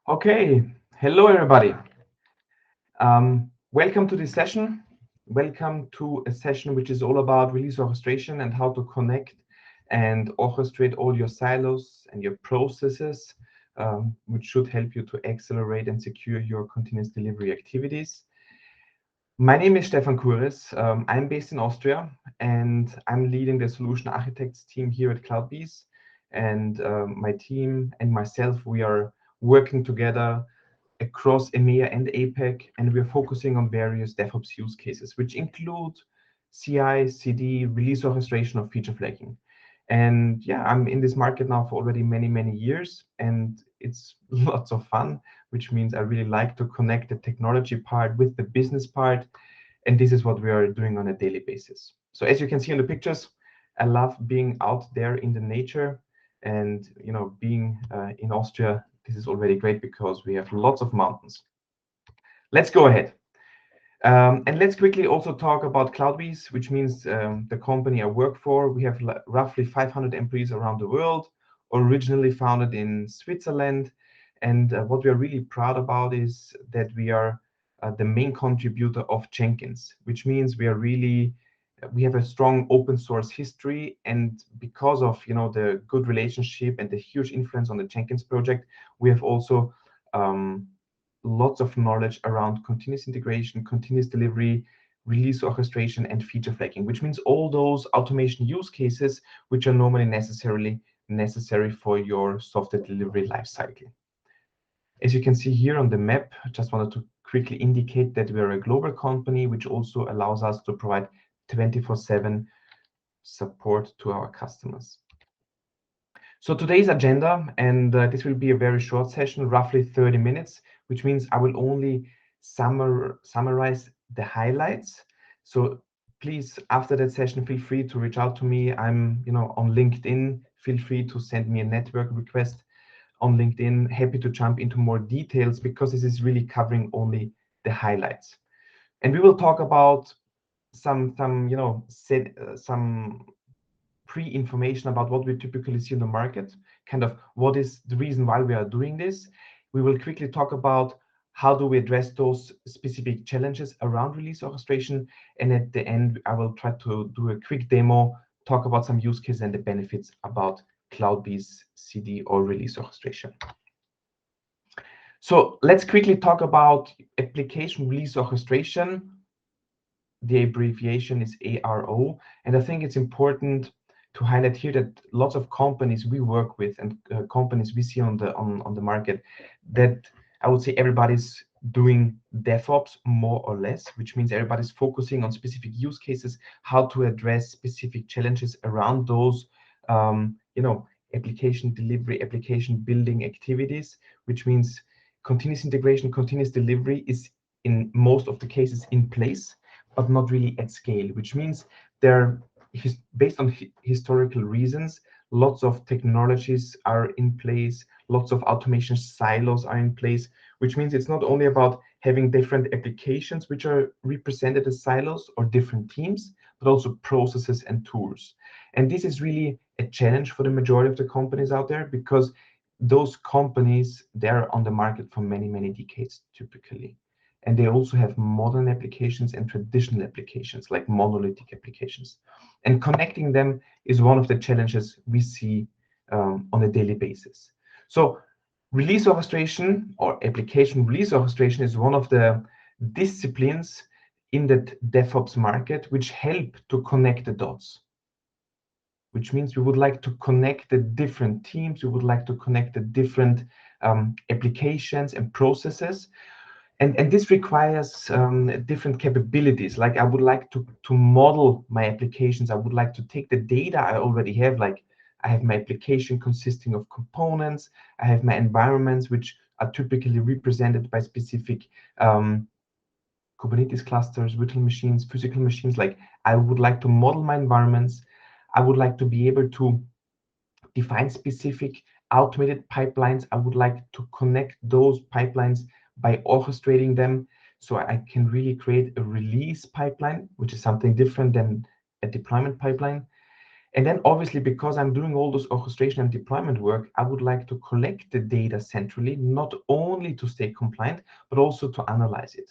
Okay, hello everybody. Welcome to this session. Welcome to a session which is all about release orchestration and how to connect and orchestrate all your silos and your processes, which should help you to accelerate and secure your continuous delivery activities. My name is Stefan Kures. I'm based in Austria and I'm leading the solution architects team here at CloudBees. And my team and myself, we are working together across EMEA and APAC, and we're focusing on various DevOps use cases, which include CI, CD, release orchestration, or feature flagging. And yeah, I'm in this market now for already many years, and it's lots of fun, which means I really like to connect the technology part with the business part, and this is what we are doing on a daily basis. So as you can see in the pictures, I love being out there in the nature, and being in Austria, this is already great because we have lots of mountains. Let's go ahead. And let's quickly also talk about CloudBees, which means the company I work for. We have roughly 500 employees around the world, originally founded in Switzerland. And what we are really proud about is that we are the main contributor of Jenkins, which means we have a strong open source history. And because of the good relationship and the huge influence on the Jenkins project, we have also lots of knowledge around continuous integration, continuous delivery, release orchestration, and feature flagging, which means all those automation use cases which are normally necessary for your software delivery lifecycle. As you can see here on the map, I just wanted to quickly indicate that we're a global company, which also allows us to provide 24/7 support to our customers. So today's agenda, and this will be a very short session, roughly 30 minutes, which means I will only summarize the highlights. So please, after that session, feel free to reach out to me. I'm, on LinkedIn. Feel free to send me a network request on LinkedIn. Happy to jump into more details because this is really covering only the highlights. And we will talk about some pre-information about what we typically see in the market, kind of what is the reason why we are doing this. We will quickly talk about how do we address those specific challenges around release orchestration. And at the end, I will try to do a quick demo, talk about some use cases and the benefits about CloudBees CD or release orchestration. So let's quickly talk about application release orchestration. The abbreviation is ARO. And I think it's important to highlight here that lots of companies we work with and companies we see on the market, that I would say everybody's doing DevOps more or less, which means everybody's focusing on specific use cases, how to address specific challenges around those, application delivery, application building activities, which means continuous integration, continuous delivery is in most of the cases in place, but not really at scale, which means they're based on historical reasons. Lots of technologies are in place, lots of automation silos are in place, which means it's not only about having different applications which are represented as silos or different teams, but also processes and tools. And this is really a challenge for the majority of the companies out there, because those companies, they're on the market for many decades typically. And they also have modern applications and traditional applications, like monolithic applications. And connecting them is one of the challenges we see on a daily basis. So release orchestration or application release orchestration is one of the disciplines in that DevOps market which help to connect the dots, which means we would like to connect the different teams, we would like to connect the different applications and processes. And this requires different capabilities. Like I would like to model my applications. I would like to take the data I already have. Like I have my application consisting of components. I have my environments, which are typically represented by specific Kubernetes clusters, virtual machines, physical machines. Like I would like to model my environments. I would like to be able to define specific automated pipelines. I would like to connect those pipelines by orchestrating them, so I can really create a release pipeline, which is something different than a deployment pipeline. And then obviously, because I'm doing all those orchestration and deployment work, I would like to collect the data centrally, not only to stay compliant, but also to analyze it.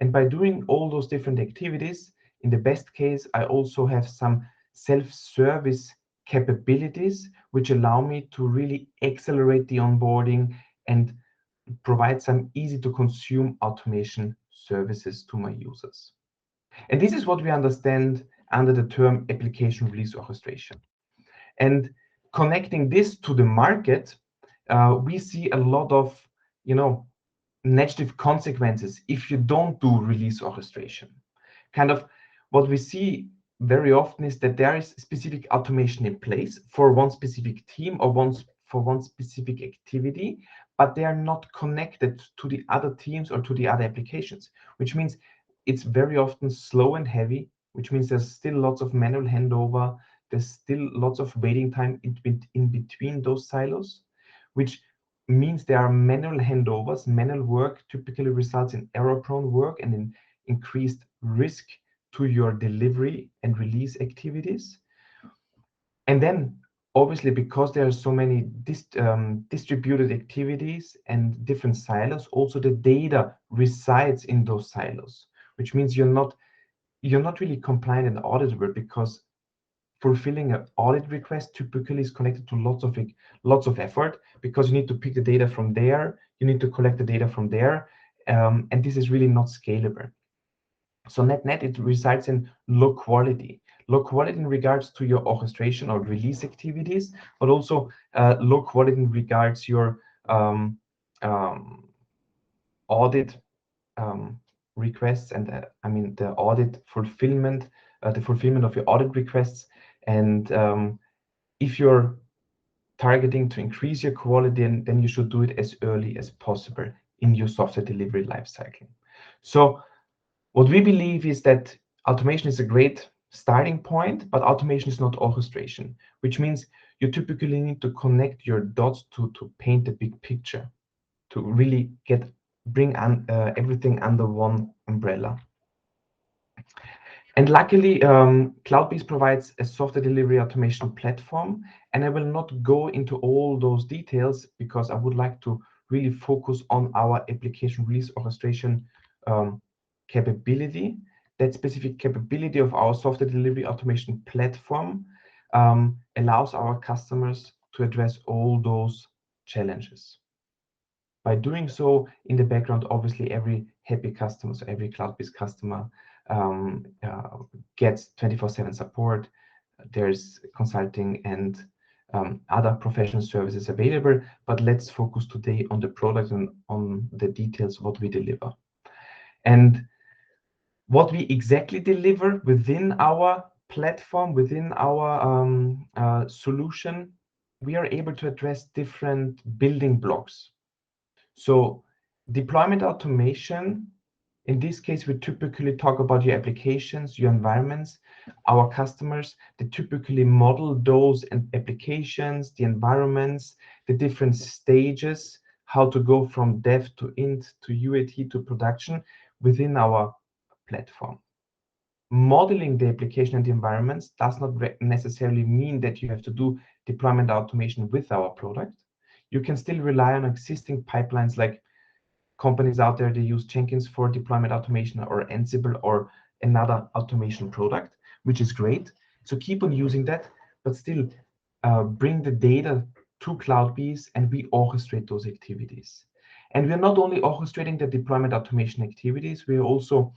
And by doing all those different activities, in the best case, I also have some self-service capabilities, which allow me to really accelerate the onboarding and provide some easy to consume automation services to my users. And this is what we understand under the term application release orchestration. And connecting this to the market, we see a lot of, negative consequences if you don't do release orchestration. Kind of what we see very often is that there is specific automation in place for one specific team or for one specific activity, but they are not connected to the other teams or to the other applications, which means it's very often slow and heavy, which means there's still lots of manual handover, there's still lots of waiting time in between those silos, which means there are manual handovers. Manual work typically results in error-prone work and in increased risk to your delivery and release activities. And then, obviously, because there are so many distributed activities and different silos, also the data resides in those silos, which means you're not really compliant and auditable, because fulfilling an audit request typically is connected to lots of effort, because you need to pick the data from there, you need to collect the data from there, and this is really not scalable. So net, it resides in low quality in regards to your orchestration or release activities, but also low quality in regards your audit requests and the audit fulfillment, the fulfillment of your audit requests. And if you're targeting to increase your quality, then you should do it as early as possible in your software delivery lifecycle. So what we believe is that automation is a great starting point, but automation is not orchestration, which means you typically need to connect your dots to paint the big picture, to really bring everything under one umbrella. And luckily, CloudBees provides a software delivery automation platform, and I will not go into all those details because I would like to really focus on our application release orchestration capability. That specific capability of our software delivery automation platform allows our customers to address all those challenges. By doing so, in the background, obviously, every happy customer, so every CloudBees customer gets 24/7 support. There's consulting and other professional services available, but let's focus today on the product and on the details, what we deliver. And what we exactly deliver within our platform, within our solution, we are able to address different building blocks. So deployment automation, in this case, we typically talk about your applications, your environments. Our customers, they typically model those applications, the environments, the different stages, how to go from dev to int to UAT to production within our platform. Modeling the application and the environments does not necessarily mean that you have to do deployment automation with our product. You can still rely on existing pipelines, like companies out there, they use Jenkins for deployment automation, or Ansible or another automation product, which is great. So keep on using that, but still bring the data to CloudBees and we orchestrate those activities. And we're not only orchestrating the deployment automation activities, we're also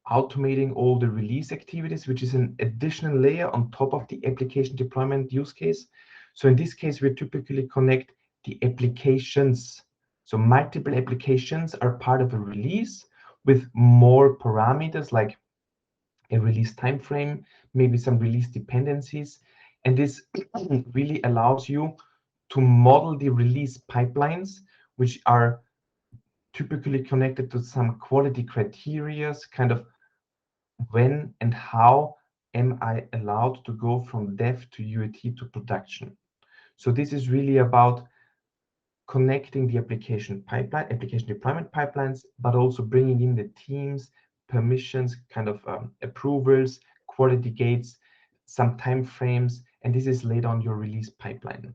automating all the release activities, which is an additional layer on top of the application deployment use case. So in this case, we typically connect the applications. So multiple applications are part of a release with more parameters, like a release time frame, maybe some release dependencies. And this really allows you to model the release pipelines, which are typically connected to some quality criteria, kind of when and how am I allowed to go from dev to UAT to production. So this is really about connecting the application deployment pipelines, but also bringing in the teams, permissions, kind of approvals, quality gates, some time frames, and this is laid on your release pipeline.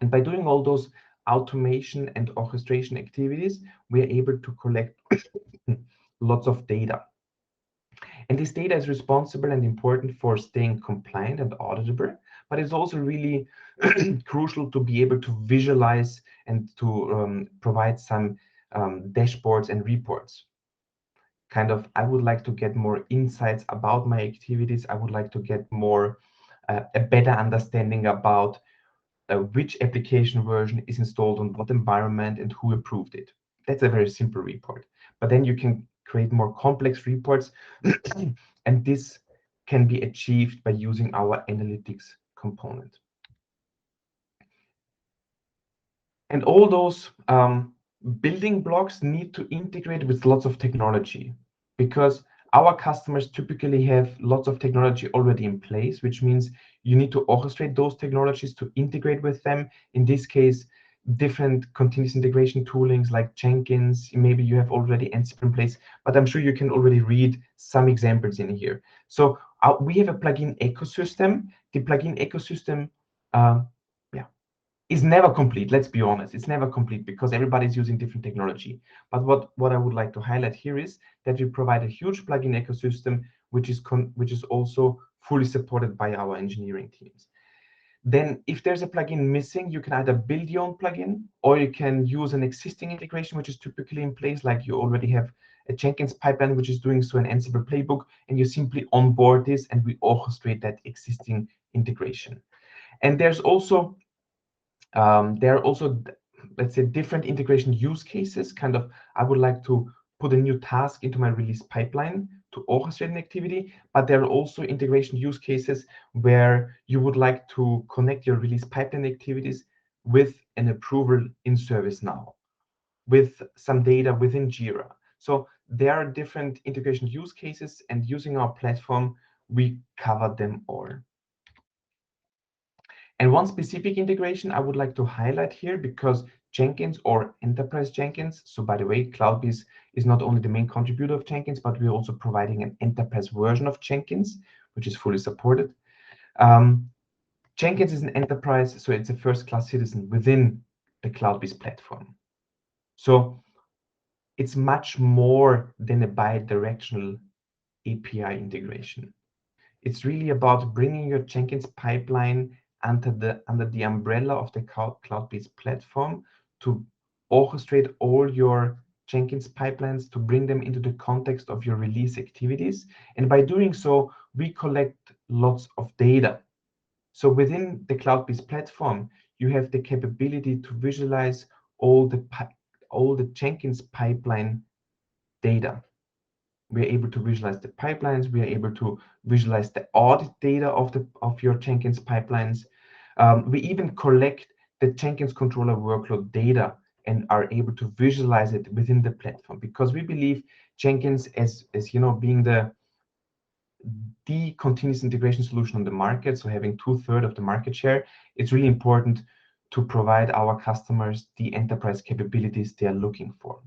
And by doing all those automation and orchestration activities, we are able to collect lots of data. And this data is responsible and important for staying compliant and auditable, but it's also really crucial to be able to visualize and to provide some dashboards and reports. Kind of, I would like to get more insights about my activities. I would like to get more, a better understanding about which application version is installed on what environment and who approved it. That's a very simple report. But then you can create more complex reports, and this can be achieved by using our analytics component. And all those building blocks need to integrate with lots of technology, because our customers typically have lots of technology already in place, which means you need to orchestrate those technologies to integrate with them. In this case, different continuous integration toolings like Jenkins. Maybe you have already Ansible in place, but I'm sure you can already read some examples in here. So we have a plugin ecosystem. The plugin ecosystem is never complete. Let's be honest, it's never complete because everybody's using different technology. But what I would like to highlight here is that we provide a huge plugin ecosystem, which is also fully supported by our engineering teams. Then if there's a plugin missing, you can either build your own plugin, or you can use an existing integration, which is typically in place, like you already have a Jenkins pipeline, which is doing so an Ansible playbook, and you simply onboard this and we orchestrate that existing integration. And there are also, let's say, different integration use cases. Kind of, I would like to put a new task into my release pipeline to orchestrate an activity, but there are also integration use cases where you would like to connect your release pipeline activities with an approval in ServiceNow, with some data within Jira. So there are different integration use cases, and using our platform, we cover them all. And one specific integration I would like to highlight here, because Jenkins or Enterprise Jenkins, so by the way, CloudBees is not only the main contributor of Jenkins, but we're also providing an enterprise version of Jenkins, which is fully supported. Jenkins is an enterprise, so it's a first-class citizen within the CloudBees platform. So it's much more than a bi-directional API integration. It's really about bringing your Jenkins pipeline under the umbrella of the CloudBees platform to orchestrate all your Jenkins pipelines, to bring them into the context of your release activities. And by doing so, we collect lots of data. So within the CloudBees platform, you have the capability to visualize all the Jenkins pipeline data. We are able to visualize the pipelines. We are able to visualize the audit data of your Jenkins pipelines. We even collect the Jenkins controller workload data and are able to visualize it within the platform, because we believe Jenkins, as you know, being the continuous integration solution on the market, so having 2/3 of the market share, it's really important to provide our customers the enterprise capabilities they are looking for.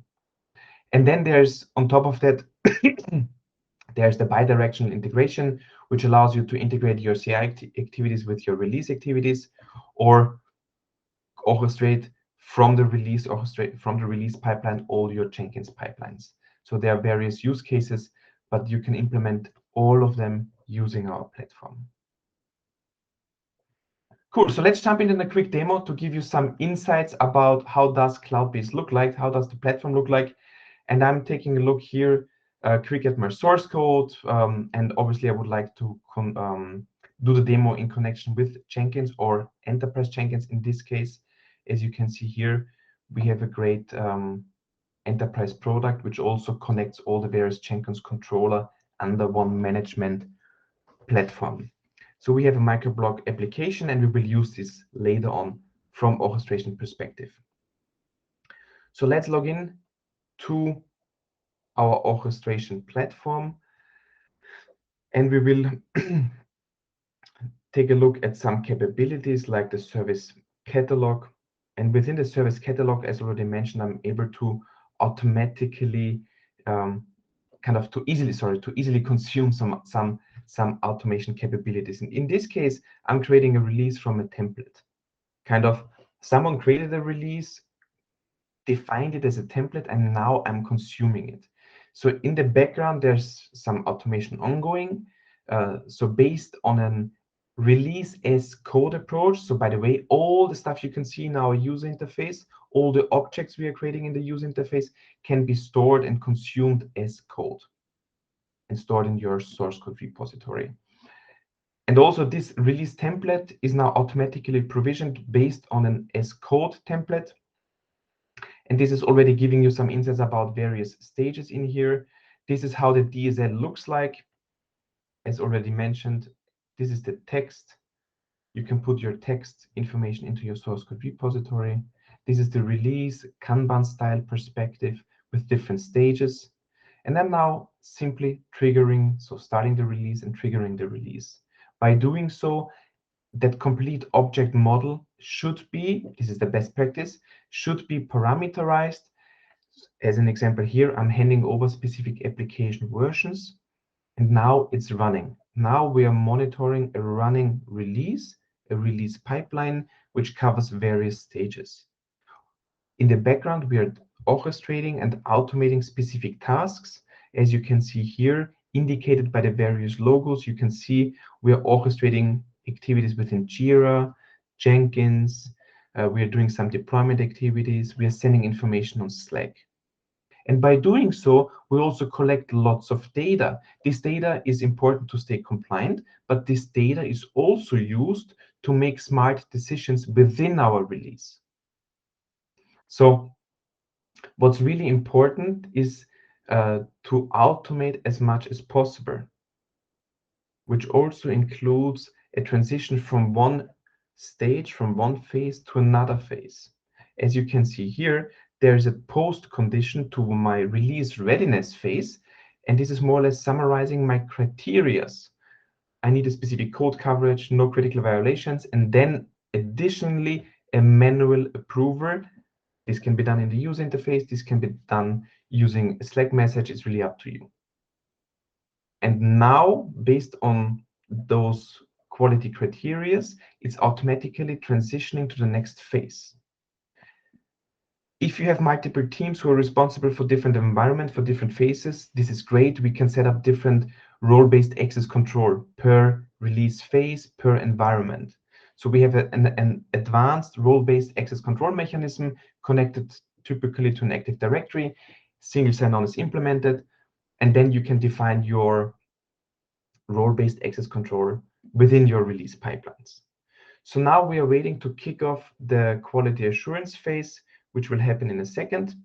And then there's, on top of that, there's the bidirectional integration, which allows you to integrate your CI activities with your release activities, or orchestrate from the release pipeline all your Jenkins pipelines. So there are various use cases, but you can implement all of them using our platform. Cool. So let's jump into a quick demo to give you some insights about how does CloudBees look like, how does the platform look like. And I'm taking a look here quick at my source code, and obviously I would like to do the demo in connection with Jenkins or Enterprise Jenkins in this case. As you can see here, we have a great enterprise product which also connects all the various Jenkins controller under one management platform. So we have a microblog application, and we will use this later on from orchestration perspective. So let's log in to our orchestration platform, and we will take a look at some capabilities like the service catalog. And within the service catalog, as already mentioned, I'm able to automatically to easily consume some automation capabilities. And in this case, I'm creating a release from a template. Someone created a release, defined it as a template, and now I'm consuming it. So in the background, there's some automation ongoing. So based on an release as code approach. So by the way, all the stuff you can see in our user interface, all the objects we are creating in the user interface can be stored and consumed as code and stored in your source code repository. And also this release template is now automatically provisioned based on an as code template. And this is already giving you some insights about various stages in here. This is how the DSL looks like. As already mentioned, this is the text. You can put your text information into your source code repository. This is the release Kanban style perspective with different stages. And then now simply triggering, so starting the release and triggering the release. By doing so, that complete object model should be, this is the best practice, should be parameterized. As an example here, I'm handing over specific application versions, and now it's running. Now we are monitoring a running release, a release pipeline, which covers various stages. In the background, we are orchestrating and automating specific tasks. As you can see here, indicated by the various logos, you can see we are orchestrating activities within Jira, Jenkins. We are doing some deployment activities. We are sending information on Slack. And by doing so, we also collect lots of data. This data is important to stay compliant, but this data is also used to make smart decisions within our release. So what's really important is to automate as much as possible, which also includes a transition from one stage, from one phase to another phase. As you can see here, there's a post condition to my release readiness phase, and this is more or less summarizing my criterias. I need a specific code coverage, no critical violations, and then additionally a manual approver. This can be done in the user interface. This can be done using a Slack message. It's really up to you. And now, based on those quality criteria, it's automatically transitioning to the next phase. If you have multiple teams who are responsible for different environments, for different phases, this is great. We can set up different role-based access control per release phase, per environment. So we have an advanced role-based access control mechanism connected typically to an Active Directory. Single sign-on is implemented, and then you can define your role-based access control within your release pipelines. So now we are waiting to kick off the quality assurance phase, which will happen in a second.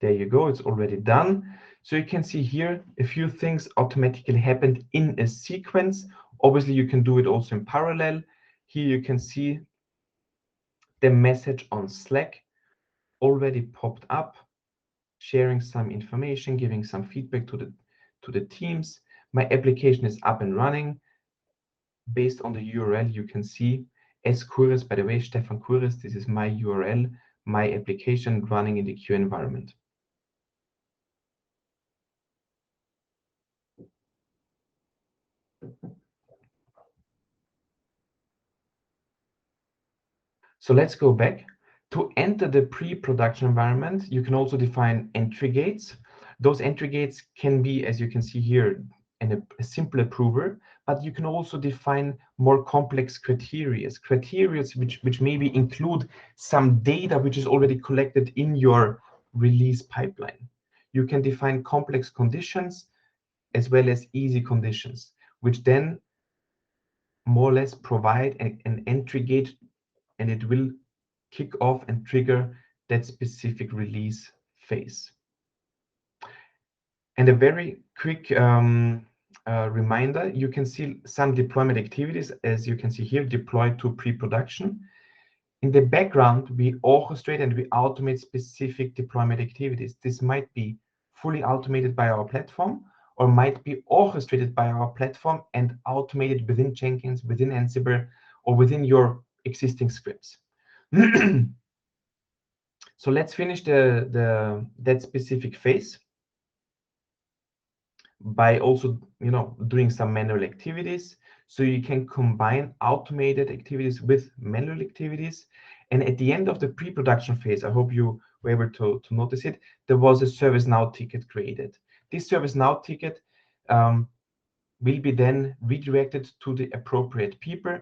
There you go, it's already done. So you can see here a few things automatically happened in a sequence. Obviously, you can do it also in parallel. Here you can see the message on Slack already popped up, sharing some information, giving some feedback to the teams. My application is up and running. Based on the URL, you can see as Kures, by the way, Stefan Kures, this is my URL, my application running in the Q environment. So let's go back. To enter the pre-production environment, you can also define entry gates. Those entry gates can be, as you can see here, a simple approver, but you can also define more complex criteria which maybe include some data which is already collected in your release pipeline. You can define complex conditions as well as easy conditions, which then more or less provide an entry gate, and it will kick off and trigger that specific release phase. And a very quick reminder, you can see some deployment activities, as you can see here, deploy to pre-production. In the background, we orchestrate and we automate specific deployment activities. This might be fully automated by our platform, or might be orchestrated by our platform and automated within Jenkins, within Ansible, or within your existing scripts. So let's finish that specific phase. by also, doing some manual activities. So you can combine automated activities with manual activities. And at the end of the pre-production phase, I hope you were able to notice it, there was a ServiceNow ticket created. This ServiceNow ticket will be then redirected to the appropriate people,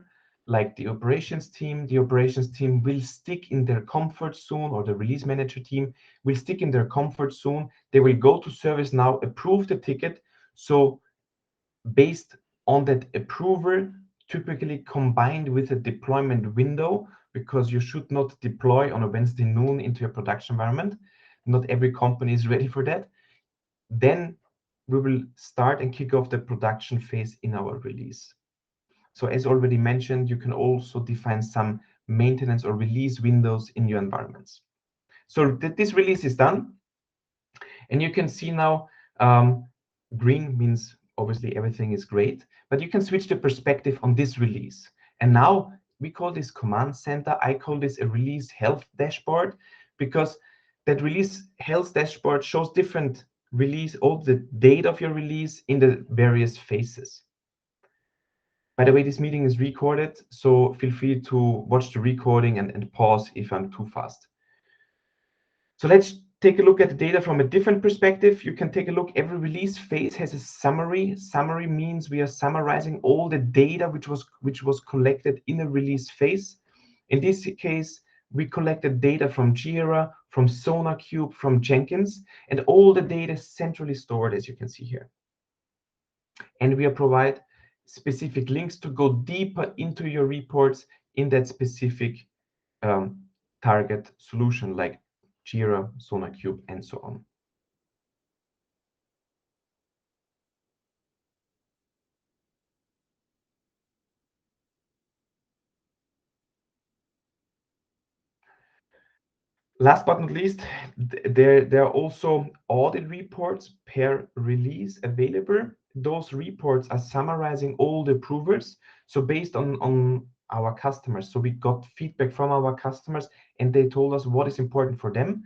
like the operations team. The operations team will stick in their comfort zone, or the release manager team will stick in their comfort zone. They will go to ServiceNow, approve the ticket. So based on that approval, typically combined with a deployment window, because you should not deploy on a Wednesday noon into your production environment. Not every company is ready for that. Then we will start and kick off the production phase in our release. So as already mentioned, you can also define some maintenance or release windows in your environments. So this release is done. And you can see now, green means obviously everything is great, but you can switch the perspective on this release. And now we call this command center. I call this a release health dashboard, because that release health dashboard shows different release, all the data of your release in the various phases. By the way, this meeting is recorded, so feel free to watch the recording and pause if I'm too fast. So let's take a look at the data from a different perspective. You can take a look. Every release phase has a summary. Summary means we are summarizing all the data which was collected in a release phase. In this case, we collected data from Jira, from SonarQube, from Jenkins, and all the data is centrally stored, as you can see here. And we provide specific links to go deeper into your reports in that specific target solution, like Jira, SonarQube, and so on. Last but not least, there are also audit reports per release available. Those reports are summarizing all the approvers. So based on our customers, so we got feedback from our customers, and they told us what is important for them.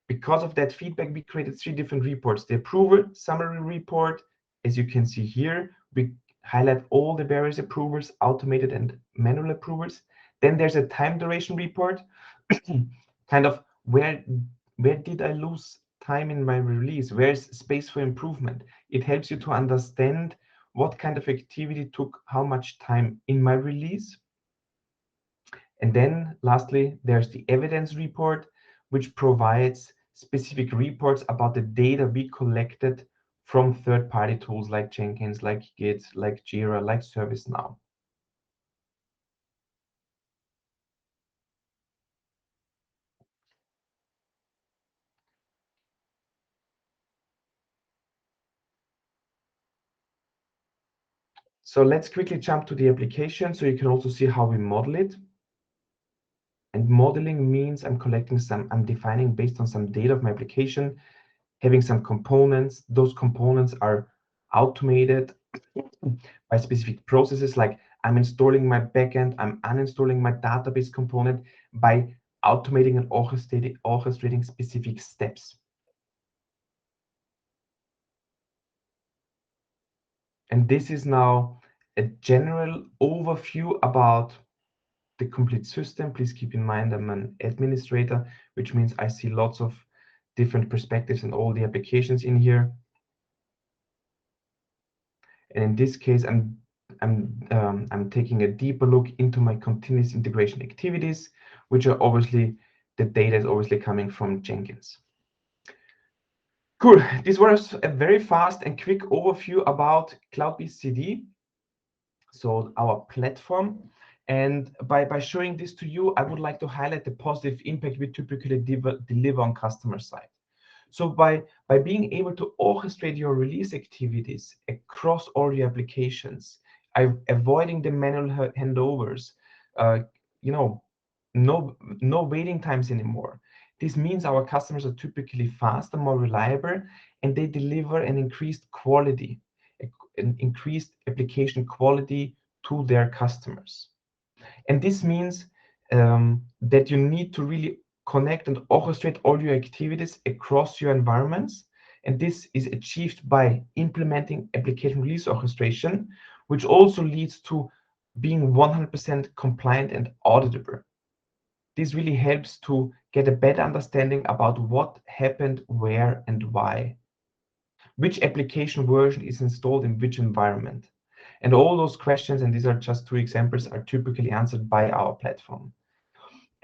Because of that feedback, we created 3 different reports. The approval summary report, as you can see here, we highlight all the various approvers, automated and manual approvers. Then there's a time duration report, kind of where did I lose time in my release? Where's space for improvement? It helps you to understand what kind of activity took how much time in my release. And then lastly, there's the evidence report, which provides specific reports about the data we collected from third-party tools like Jenkins, like Git, like Jira, like ServiceNow. So let's quickly jump to the application so you can also see how we model it. And modeling means I'm defining based on some data of my application, having some components. Those components are automated by specific processes, like I'm installing my backend, I'm uninstalling my database component by automating and orchestrating specific steps. And this is now a general overview about the complete system. Please keep in mind I'm an administrator, which means I see lots of different perspectives and all the applications in here. And in this case, I'm taking a deeper look into my continuous integration activities, which are obviously, the data is obviously coming from Jenkins. Cool. This was a very fast and quick overview about CloudBees CD, so our platform. And by showing this to you, I would like to highlight the positive impact we typically deliver on customer side. So by being able to orchestrate your release activities across all your applications, avoiding the manual handovers, no waiting times anymore. This means our customers are typically faster, more reliable, and they deliver an increased quality, an increased application quality to their customers. And this means that you need to really connect and orchestrate all your activities across your environments. And this is achieved by implementing application release orchestration, which also leads to being 100% compliant and auditable. This really helps to get a better understanding about what happened, where, and why. Which application version is installed in which environment. And all those questions, and these are just two examples, are typically answered by our platform.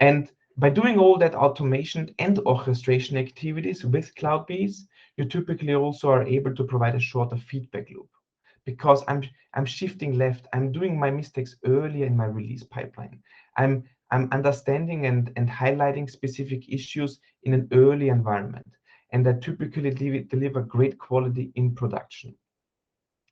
And by doing all that automation and orchestration activities with CloudBees, you typically also are able to provide a shorter feedback loop, because I'm shifting left. I'm doing my mistakes earlier in my release pipeline. I'm understanding and highlighting specific issues in an early environment, and I typically deliver great quality in production.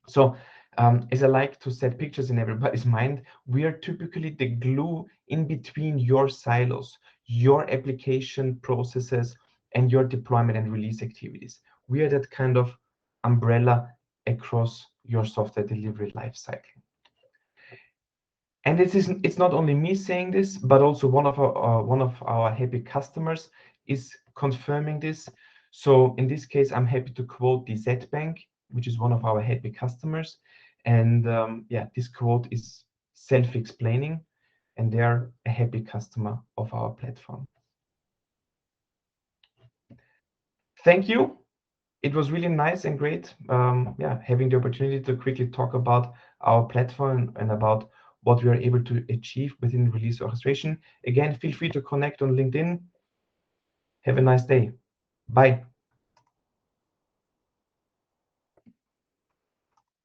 So as I like to set pictures in everybody's mind, we are typically the glue in between your silos, your application processes, and your deployment and release activities. We are that kind of umbrella across your software delivery lifecycle. And it's not only me saying this, but also one of our happy customers is confirming this. So in this case, I'm happy to quote the Z Bank, which is one of our happy customers. And yeah, this quote is self-explaining, and they're a happy customer of our platform. Thank you. It was really nice and great, yeah, having the opportunity to quickly talk about our platform and about what we are able to achieve within release orchestration. Again, feel free to connect on LinkedIn. Have a nice day. Bye.